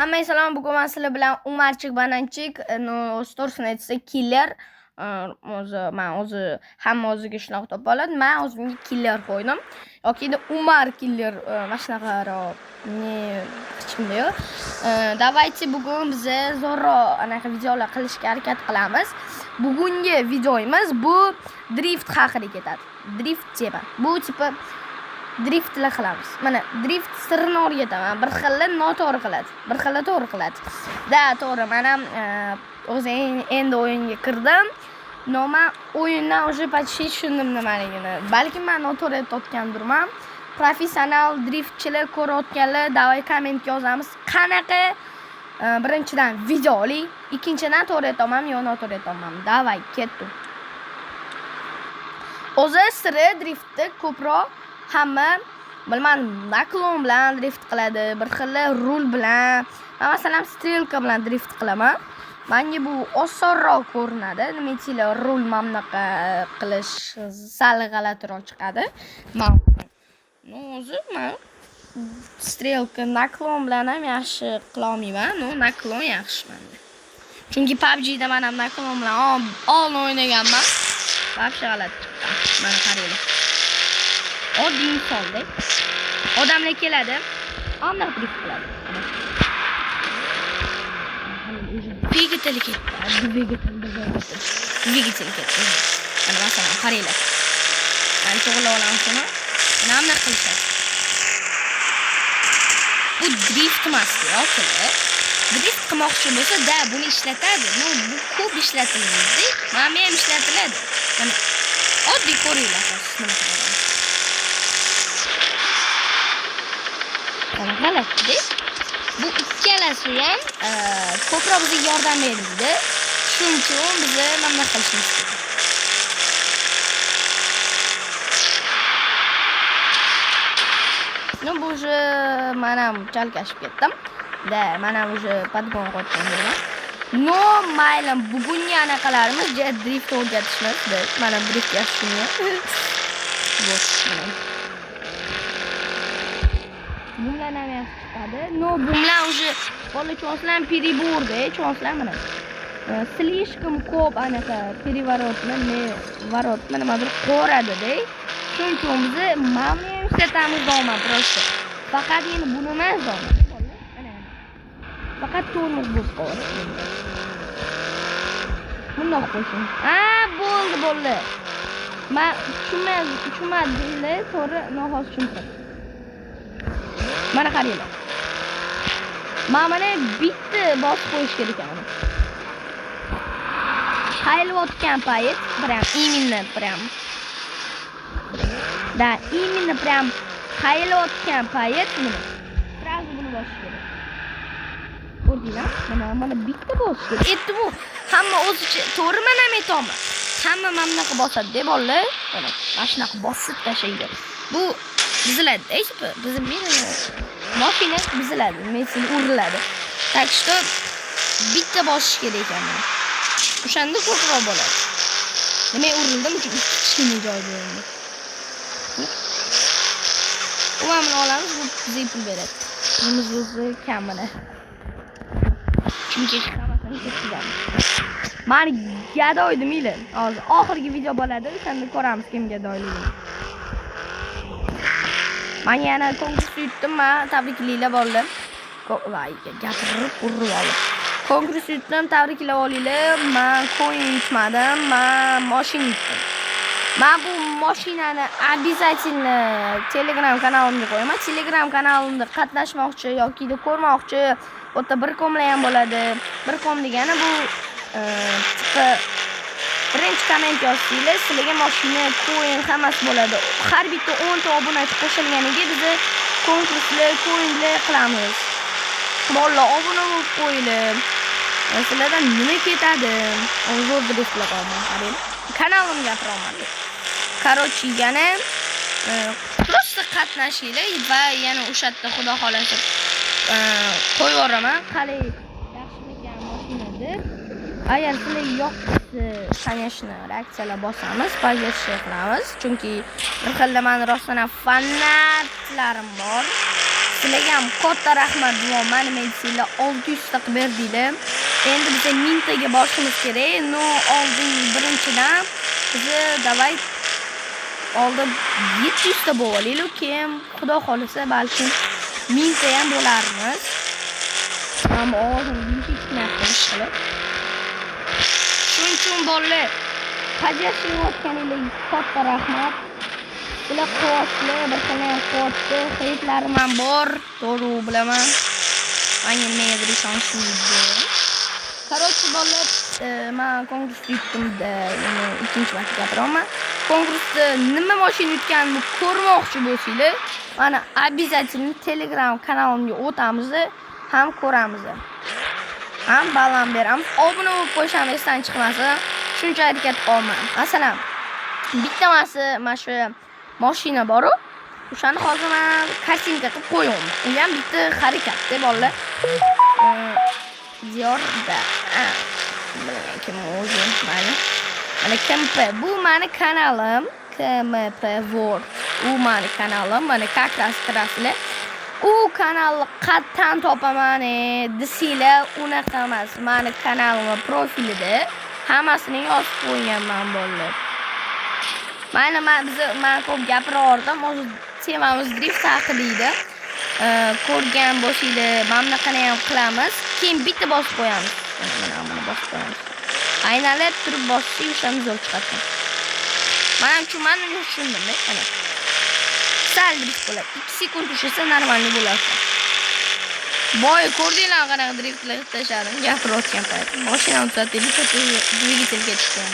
Hammaga salom. Bugun men sizlar bilan Umarchik Bananchik, to'g'risini aytsak killer. Hamma o'ziga shunaqa topib oladi. Men o'zimga killer qo'ydim. Yoki Umar killer mana shunaqaroq hech kimda yo'q. Давайте bugun biz zo'rroq anaqa videolar qilishga harakat qilamiz. Bugungi videomiz bu drift haqida ketadi. Drift deba. Bu tipi driftlar qilamiz. Mana drift sirini o'rgataman. Bir xilla noto'g'ri qiladi, bir xilla to'g'ri qiladi. To'g'ri, men ham o'zim endi o'yinga kirdim. Men o'yindan уже почти tushundim nimaligini. Balki men noto'g'ri aytayotgandirman. Professional driftchilar ko'rayotganlar davay kommentga yozamiz. Qanaqa birinchidan videoli, ikkinchidan to'g'ri aytamanmi yo noto'g'ri aytamanmi. Davay ketdim. O'zi siri driftda ko'proq hamma bilmadim, naklon bilan drift qiladi, bir xilla rul bilan. Men masalan strelka bilan drift qilaman. Menga bu osonroq ko'rinadi. Nima deylar, rul mamnaqa qilish sal g'alatiroq chiqadi. O'zi men strelka naklon bilan ham yaxshi qila olmayman. Naklon yaxshi menda. Chunki PUBG da men ham naklon bilan o'ynaganman. Вообще g'alati chiqdi. Mana qaranglar. Oddiy misolda odamlar keladi, aniq drift qiladi. Dvigatel ketdi. Mana masalan qaranglar. Men to'g'rilab olaman shuni. Mana aniq qilishadi. Bu drift emas, yo'qlar. Drift qilmoqchi bo'lsa, buni ishlatadi. Bu ko'p ishlatilmaydi. Mana ham ishlatiladi. Mana oddiy ko'ringlar nima qiladi. G'alati. Bu ikkalasi ham ko'proq bizga yordam beradi. Shuning uchun biz nima qilishimiz kerak. Bu уже men ham chalkashib ketdim. Men ham уже podgon qo'ydim. Mayli, bugungi anaqalarimiz drift o'rgatishimiz. Mana drift yaxshimi? Bunlar ham yaxshi chiqadi. Bunlar уже получилось переборда, чёсlar mana. Слишком ko'p anaqa переворот nimadir qo'radi-da. Shuning uchun biz mana ham ishlatamiz do'ma просто. Faqat endi buni emas do'ma. Faqat tormoz bo'lib qoladi. Bundoq qo'ysin. Bo'ldi. Men tushunmadim, to'g'ri, noxos tushundim. Mana qaranglar. Mana bitta bosib qo'yish kerak ekan. Qaylayotgan payt, именно qaylayotgan payt sразу buni bosish kerak. Ko'rdinglar? Mana bitta bosish kerak. Endi bu hamma o'zicha to'g'ri men ham aytaman. Hamma mamnaqa bosadi-da bolalar. Mana shunaqa bosib tashlaydi. Bu buziladi, bizim mashina buziladi, mesin uriladi. Так что bitta bosish kerak ekan. O'shanda ko'proq bo'ladi. Nima urildim chunki kichkina joyda endi. O'mamni olamiz, bu bizga pul beradi. Pulimizni kam mana. Chunki hammasini ketganmiz. Meni gadoydim ila. Hozir oxirgi video bo'ladi, o'shanda ko'ramiz kim gadoyligini. Men yana konkurs yutdim, tabriklaylar bolalar. Gapirib urib oldim. Konkurs yutdim, tabriklab olinglar. Men coin yutmadim, men mashina yutdim. Men bu mashinani обязательно Telegram kanalimga qo'yaman. Telegram kanalimda qatnashmoqchi yoki ko'rmoqchi, o'ta bir komlar ham bo'ladi. Bir kom degani bu tipi birinchi komment yozsanglar, sizlarga mashina, coin hammasi bo'ladi. Har bitta 10 ta obunachi qo'shilganiga biz konkurslar, coinlar qilamiz. Bolalar obuna bo'lib qo'yinglar. Sizlardan nima ketadi? Zo'r drift qilaman, qarang. Kanalimga gapiraman. Короче, yana просто qatnashinglar va yana o'sha yerda xudo xolasa qo'yib yuboraman. Qalay yaxshimikan mashina deb. Agar sizlarga yoqsa, конечно, reaksiyalar bosamiz, pozitsiya qilamiz. Chunki bir xilda men rostdan fanatlarim bor. Sizlarga ham katta rahmat duo. Meni medisizlar 600 ta qilib berdinglar. Endi biz 1000 taga borishimiz kerak. No, oldin birinchidan biz davay oldin 700 ta bo'laylik, keyin xudo xolisa balki 1000 ta ham bo'larmiz. Ammo oldin hech narsa qilib. Shuning uchun bolalar pajashlayotganingiz katta rahmat. Bular quvvatli, bir xil quvvatli xaridlarim ham bor, to'g'ri bilaman. Menga nima ishonishmaydi. Короче, bolalar, men konkurs yutdimda, yana ikkinchi marta gapiraman. Konkursda nima mashina yutganimni ko'rmoqchi bo'lsanglar, mana обязательно Telegram kanalimga o'tamiz, ham ko'ramiz. Ham balam beramiz. Obuna bo'lib qo'yishamiz, esdan chiqmasin. Shuncha harakat qilman. Masalan, bitta mana shu mashina bor-ku. O'shani hozir men kartinka qilib qo'yaman. U ham bitta harakatda bolalar. Diyorda. Kim o'zi mana KMP. Bu meni kanalim, KMP World. U meni kanalim, mana как раз kirasizlar. U kanalni qattan topaman, desanglar unaqa emas. Meni kanalim profilida hammasini yozib qo'yganman bolalar. Men ko'p gapiraverdim, o'zi temamiz drift haqida edi. Ko'rgan bo'lsanglar, mana bunaqani ham qilamiz. Keyin bitta bosib qo'yamiz. Mana buni bosib qo'yamiz. Aylanib turib bossak, o'shani zo'r chiqadi. Men tushundim, mana. Sal drift bo'ladi. 2 sekund tushsa normalniy bo'ladi. Boy ko'rdinglar qanaqa driftlar tashladim, gapirayotgan payt. Mashinani uzatib, dvigatelga chiqqan.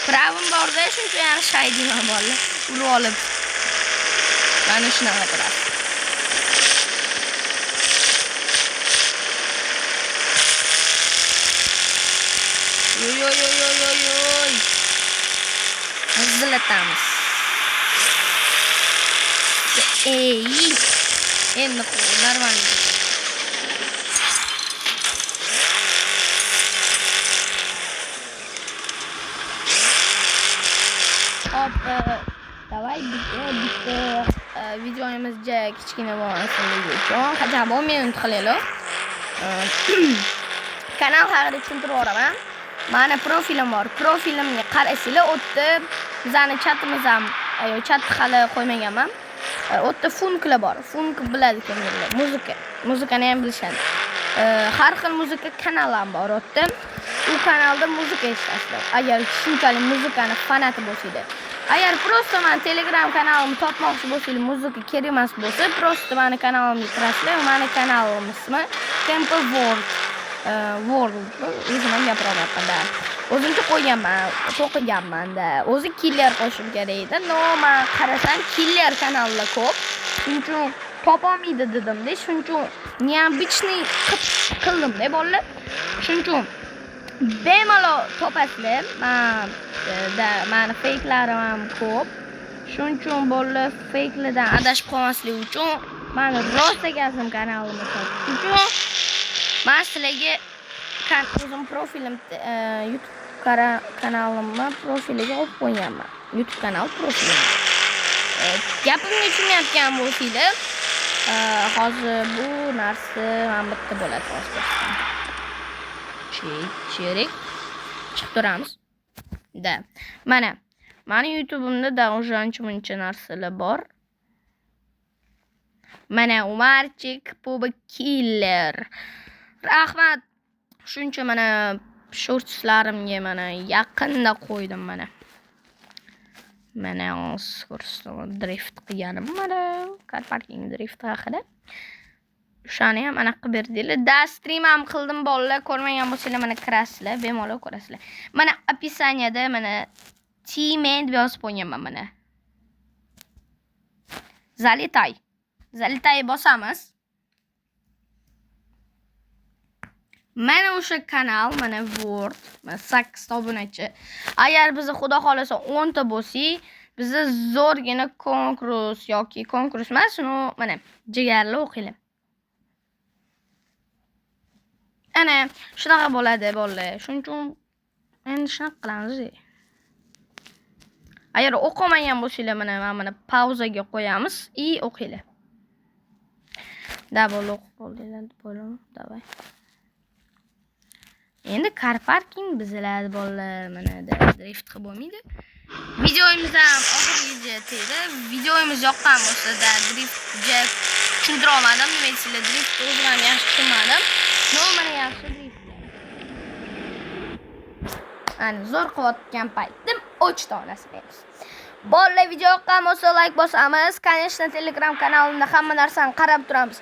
Pravim borda, shuncha yaxshi haydayman bolalar. Urib olib. Mana shunaqa qiladi. Oy. Hazırlatamiz. Endi normal. Hop, davay bitta videomizga kichkina bo'lmasinligi uchun qancha 10 minut qilaylik. Kanal haqida tushuntirib o'raman. Mana profilim bor. Profilimga qarasizlar, o'tda bizani chatimiz ham, chat hali qo'ymaganman. O'tda funklar bor. Funk biladi kimlar. Muzikani ham bilishadi. Har xil muzika kanali ham bor o'tda. U kanalda muzika eshitasiz. Agar shunchalik muzikani fanati bo'lsanglar. Agar prosta men Telegram kanalimni topmoqchi bo'lsangiz, muzika kerak emas bo'lsa, prosta meni kanalimga kirasizlar. Meni kanalim ismi Tempo World. O'zim ham gapiraman-da. O'zimcha qo'yganman, to'qiganman-da. O'zi killer qo'shib kerak edi. No, men qarasam killer kanallar ko'p. Shuning uchun topolmaydi dedim-da. Shuning uchun neobычный qildim-da bolalar. Shuning uchun bemalol topasizlar. Meni fake'larim ham ko'p. Shuning uchun bolalar fake'lardan adashib qolmaslik uchun meni rost egasim kanalimni topish uchun men sizlarga o'zim profilim YouTube kanalimni profiliga olib qo'yganman. YouTube kanal profilim. Gapimni tushunayotgan bo'lsanglar, hozir bu narsa ham bitta bo'ladi hozir. Cherik chiqib turamiz. Mana meni YouTube'imda da o'shancha narsalar bor. Mana Umarchik Puba Killer. Rahmat. Shuncha mana shortslarimga mana yaqinda qo'ydim mana. Mana ko'rsam drift qilganim mana car parking drift haqida. Shani ham anaqa berdinglar. Da stream ham qildim bolalar. Ko'rmagan bo'lsanglar mana kirasizlar, bemalol ko'rasizlar. Mana описаниеda mana T-man deb yozib qo'yganman mana. Zalitay bosamiz. Mana o'sha kanal, mana Word, mana 8 ta obunachi. Agar bizni xudo xolasa 10 ta bo'lsak, bizni zo'rgina konkurs yoki konkurs emas, mana jigarli o'qinglar. Ana shunaqa bo'ladi bolalar. Shuning uchun endi shunaqa qilamiz. Agar o'qimagan bo'lsanglar, mana pauzaga qo'yamiz и o'qinglar. Double o'qib bo'ldinglar, bo'limi? Davay. Endi car parking biziladi bolalar, mana drift qilib bo'lmaydi. Videomiz ham oxirigacha tegdi. Videomiz yoqqan bo'lsa-da driftga tushuntira olmadim. Nima deysiz, drift o'zim ham yaxshi tushunmadim. Mana yaxshi drift. Ani zo'r qilayotgan paytim o'chdi olasizlar. Bolalar video yoqqan bo'lsa like bosamiz. Конечно, Telegram kanalimda hamma narsani qarab turamiz.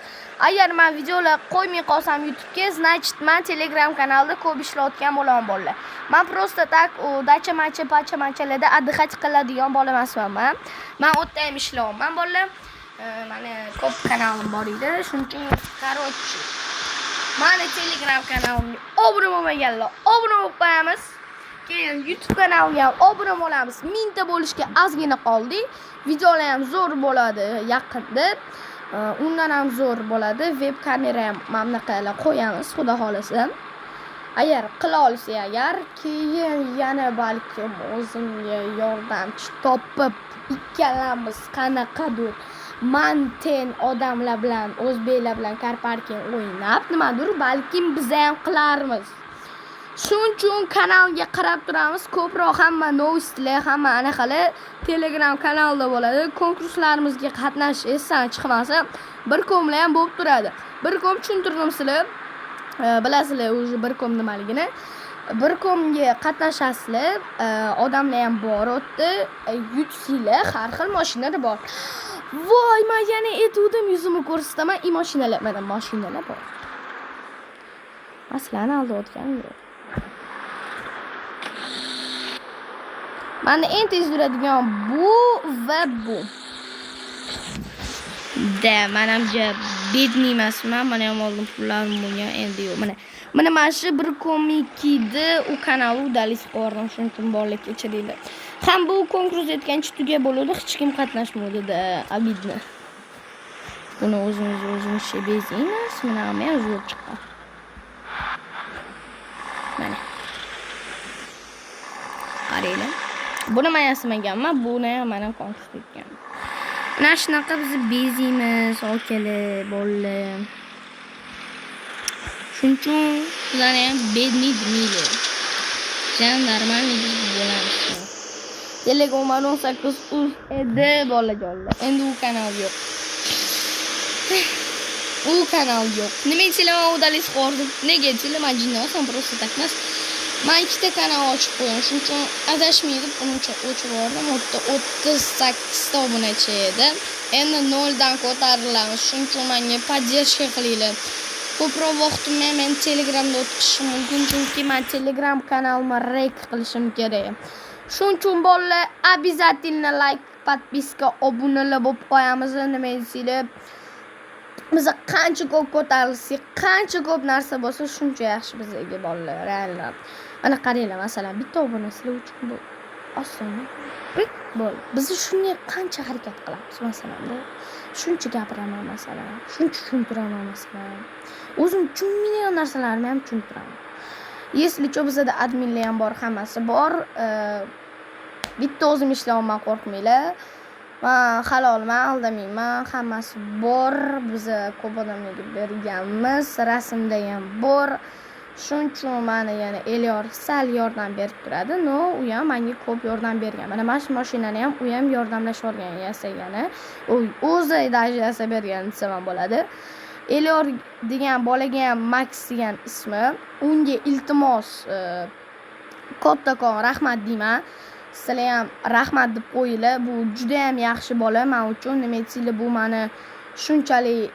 Agar men videolar qo'ymay qolsam YouTube'ga, значит, men Telegram kanalida ko'p ishlayotgan bo'laman bolalar. Men просто так pacha-machalarda отдыхать qiladigan bola emasman. Men o'tda ham ishlayman bolalar. Mana ko'p kanalim bor edi. Shuning uchun, короче, mana Telegram kanalimga obuna bo'lmaganlar, obuna bo'lib qo'yamiz. Keyin YouTube kanalimga ham obuna bo'lamiz. 1000 ta bo'lishga ozgina qoldi. Videolar ham zo'r bo'ladi yaqinda. Undan ham zo'r bo'ladi. Web kamera ham mana qilib qo'yamiz, xudo xolasa. Agar qila olsa agar, keyin yana balkim o'zimga yordamchi topib ikkalamiz qanaqadir manten odamlar bilan, o'zbeklar bilan car parking o'ynab, nimadir balkim biz ham qilarmiz. Shuning uchun kanalga qarab turamiz. Ko'proq hamma novostlar, hamma anaqalar Telegram kanalida bo'ladi. Konkurslarimizga qatnashish esdan chiqmasa, bir komlar ham bo'lib turadi. Bir kom tushuntirdim sizlar. Bilasizlar, o'zi bir kom nimaligini. Bir komga qatnashasizlar, odamlar ham bor o'tdi, yutsizlar, har xil mashinalar bor. Voy, men yana aytdim, yuzimni ko'rsataman, mashinalar, mana mashinalar bor. Masalan, aldayotganim yo'q. Mana eng tez yuradigan bu va bu. Men hamja bedniy emasman, mana ham oldim pullarim bo'lgan, endi yo'q. Mana shu bir komikida u kanalni udalik qo'ydim, shuning uchun bolalar kechiringlar. Ham bu konkurs etgancha tuga bo'ladi, hech kim qatnashmaydi-da, abidni. Buni o'zimiz bezaymiz, mana ham zo'r chiqqan. Mana. Qaranglar. Buni men yasamaganman, buni ham mana konkurs etgan. Mana shunaqa biz bezaymiz, okalar, bolalar. Shuning uchun sizlarni ham bedniy demanglar. Jan normalniy bo'lamiz. Telegram 18 edi bolajonlar. Endi u kanal yo'q. U kanal yo'q. Nima deysilar, udalik qo'rdim. Nega deysilar, men jinnosan просто так emas. Men ikkita kanal ochib qo'ydim. Shuning uchun adashmaydi, buning uchun o'chib yubordim. 38 ta obunachi edi. Endi 0 dan ko'tarilamiz. Shuning uchun menga поддержка qilinglar. Ko'proq vaqtimni men Telegramda o'tkazishim mumkin, chunki men Telegram kanalimni rek qilishim kerak. Shuning uchun bolalar, обязательно like, подписка, obunalar bo'lib qo'yamiz. Nima deysizlar? Biz qancha ko'p ko'tarilsak, qancha ko'p narsa bo'lsa, shuncha yaxshi bizga bolalar, reallar. Mana qaranglar, masalan, bitta obuna sizlar uchun bu oson. Biz shunga qancha harakat qilamiz, masalan, shuncha gapiraman, masalan, shuncha tushuntiraman, masalan. O'zim tushunmaydigan narsalarni ham tushuntiraman. Если что, bizda adminlar ham bor, hammasi bor. Bitta o'zim ishlayman, qo'rqmanglar. Men halolman, aldamayman, hammasi bor. Biz ko'p odamlarga berganmiz, rasmda ham bor. Shuning uchun meni yana Eliyor sal yordam berib turadi. No, u ham menga ko'p yordam bergan. Mana shu mashinani ham u ham yordamlashib yasagani. O'zi даже yasab bergan desam bo'ladi. Eliyor degan bolaga ham Max degan ismi. Unga iltimos kattakon rahmat deyman. Sizlar ham rahmat deb qo'yinglar. Bu juda ham yaxshi bola men uchun. Nima deysizlar, bu meni shunchalik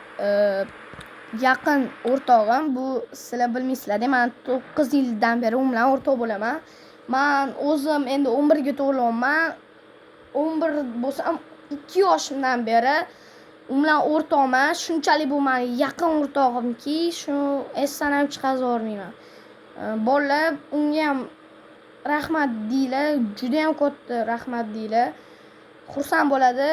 yaqin o'rtog'im. Bu sizlar bilmaysizlar-da, men 9 yildan beri u bilan o'rtoq bo'laman. Men o'zim endi 11 ga to'g'layman. 11 bo'lsam 2 yoshimdan beri u bilan o'rtoqman. Shunchalik bu meni yaqin o'rtog'imki, shu esdan ham chiqaza olmayman. Bolalar, unga ham rahmat deylar, juda ham katta rahmat deylar. Xursand bo'ladi.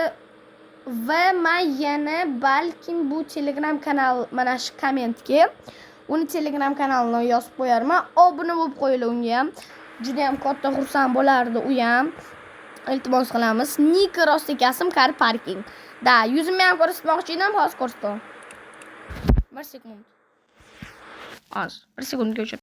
Va men yana balkim bu Telegram kanal, mana shu kommentga uni Telegram kanalini yozib qo'yarman. Obuna bo'lib qo'yinglar unga ham. Juda ham katta xursand bo'lardi u ham. iltimos qilamiz. Nik Rostikasim Car Parking. Da, yuzimni ham ko'rsatmoqchi edim, hozir ko'rsataman. 1 sekund. Hozir 1 sekundga o'chir.